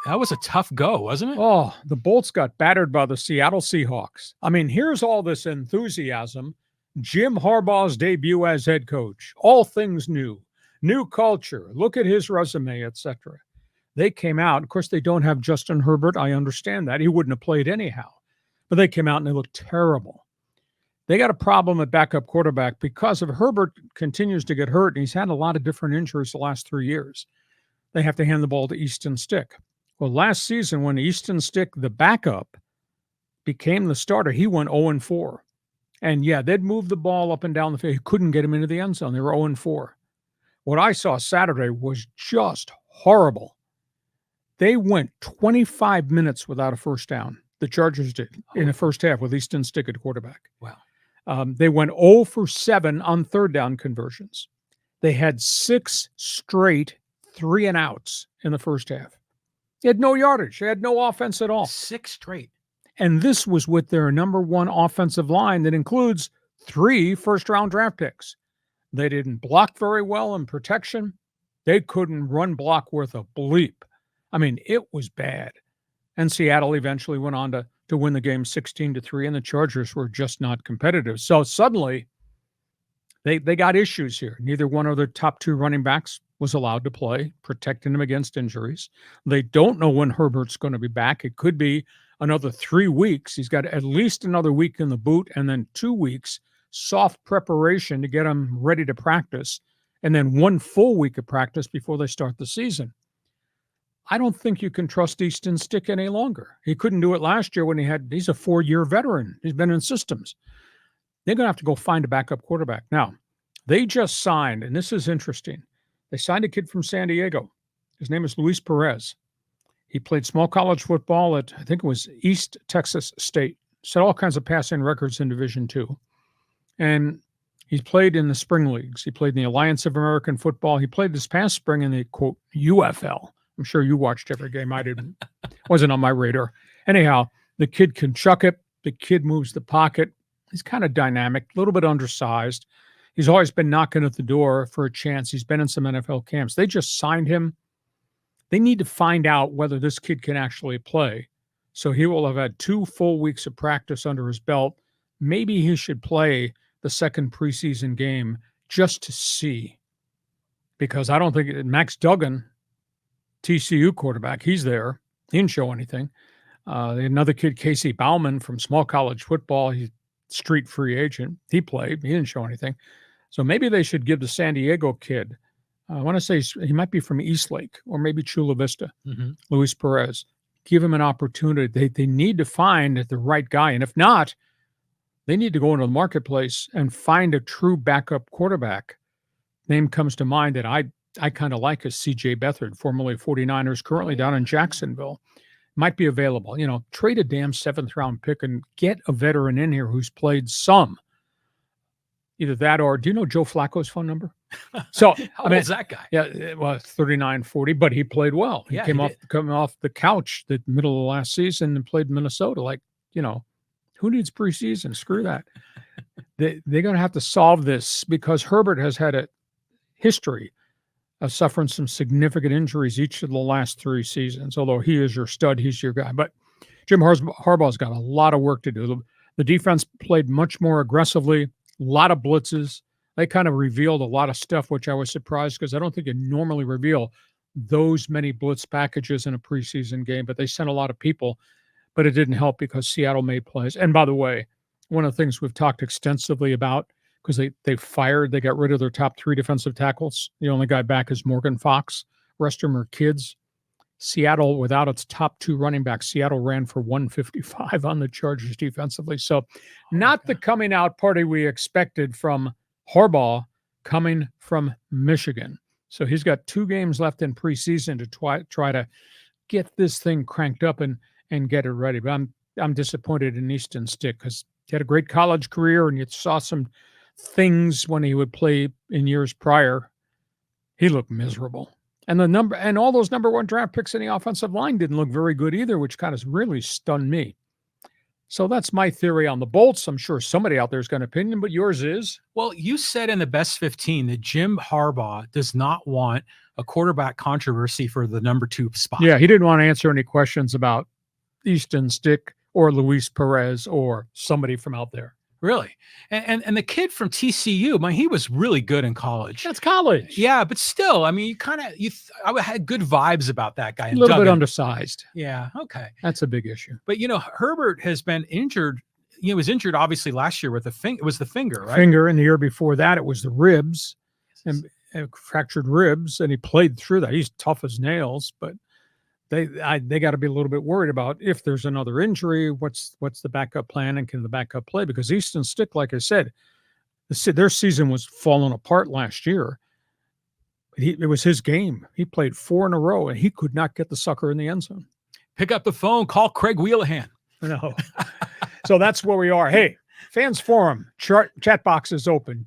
That was a tough go, wasn't it? Oh, the Bolts got battered by the Seattle Seahawks. I mean, here's all this enthusiasm. Jim Harbaugh's debut as head coach. All things new. New culture. Look at his resume, etc. They came out. Of course, they don't have Justin Herbert. I understand that. He wouldn't have played anyhow. But they came out and they looked terrible. They got a problem at backup quarterback because if Herbert continues to get hurt, and he's had a lot of different injuries the last 3 years, they have to hand the ball to Easton Stick. Well, last season when Easton Stick, the backup, became the starter, he went 0-4. And yeah, they'd move the ball up and down the field. He couldn't get him into the end zone. They were 0-4. What I saw Saturday was just horrible. They went 25 minutes without a first down. The Chargers did in the first half with Easton Stick at quarterback. Wow. They went 0-for-7 on third down conversions. They had 6 straight 3-and-outs in the first half. They had no yardage. They had no offense at all. 6 straight. And this was with their number one offensive line that includes 3 first-round draft picks. They didn't block very well in protection. They couldn't run block worth a bleep. I mean, it was bad. And Seattle eventually went on to win the game 16-3, and the Chargers were just not competitive. So suddenly, they got issues here. Neither one of their top 2 running backs was allowed to play, protecting them against injuries. They don't know when Herbert's going to be back. It could be another 3 weeks. He's got at least another week in the boot and then 2 weeks soft preparation to get him ready to practice, and then 1 full week of practice before they start the season. I don't think you can trust Easton Stick any longer. He couldn't do it last year when he's a 4-year veteran. He's been in systems. They're going to have to go find a backup quarterback. Now, they just signed, and this is interesting. They signed a kid from San Diego. His name is Luis Perez. He played small college football at, I think it was East Texas State. Set all kinds of passing records in Division II. And he played in the spring leagues. He played in the Alliance of American Football. He played this past spring in the, quote, UFL. I'm sure you watched every game. I didn't. Wasn't on my radar. Anyhow, the kid can chuck it. The kid moves the pocket. He's kind of dynamic, a little bit undersized. He's always been knocking at the door for a chance. He's been in some NFL camps. They just signed him. They need to find out whether this kid can actually play. So he will have had 2 full weeks of practice under his belt. Maybe he should play the second preseason game just to see. Because I don't think Max Duggan, TCU quarterback, he's there. He didn't show anything. Another kid, Casey Bauman from small college football, he's street free agent. He played. He didn't show anything. So maybe they should give the San Diego kid, I want to say he might be from Eastlake or maybe Chula Vista, Luis Perez. Give him an opportunity. They need to find the right guy. And if not, they need to go into the marketplace and find a true backup quarterback. Name comes to mind that I kind of like is C.J. Beathard, formerly 49ers, currently down in Jacksonville. Might be available. You know, trade a damn 7th-round pick and get a veteran in here who's played some. Either that or, do you know Joe Flacco's phone number? So How old's that guy? Yeah, well, 39, 40, but he played well. He came off the couch the middle of last season and played Minnesota. Like, you know, who needs preseason? Screw that. They're going to have to solve this because Herbert has had a history of suffering some significant injuries each of the last 3 seasons. Although he is your stud, he's your guy. But Jim Harbaugh's got a lot of work to do. The defense played much more aggressively, a lot of blitzes. They kind of revealed a lot of stuff, which I was surprised because I don't think you normally reveal those many blitz packages in a preseason game, but they sent a lot of people. But it didn't help because Seattle made plays. And by the way, one of the things we've talked extensively about, because they got rid of their top 3 defensive tackles. The only guy back is Morgan Fox. Rest of them are kids. Seattle, without its top 2 running backs, Seattle ran for 155 on the Chargers defensively. So not the coming out party we expected from Harbaugh coming from Michigan. So he's got 2 games left in preseason to try to get this thing cranked up and get it ready. But I'm disappointed in Easton Stick because he had a great college career and you saw some things when he would play in years prior. He looked miserable. And all those number 1 draft picks in the offensive line didn't look very good either, which kind of really stunned me. So that's my theory on the Bolts. I'm sure somebody out there has got an opinion, but yours is? Well, you said in the best 15 that Jim Harbaugh does not want a quarterback controversy for the number 2 spot. Yeah, he didn't want to answer any questions about Easton Stick or Luis Perez or somebody from out there. Really. And the kid from TCU, man, he was really good in college. That's college. Yeah, but still, I mean, I had good vibes about that guy. A little bit undersized. Yeah, okay. That's a big issue. But, Herbert has been injured. He was injured, obviously, last year with the finger. It was the finger, right? Finger, and the year before that, it was the ribs, and fractured ribs, and he played through that. He's tough as nails, but they got to be a little bit worried about if there's another injury, what's the backup plan, and can the backup play? Because Easton Stick, like I said, their season was falling apart last year. It was his game. He played 4 in a row, and he could not get the sucker in the end zone. Pick up the phone, call Craig Wheelahan. No. So that's where we are. Hey, Fans Forum, chat box is open.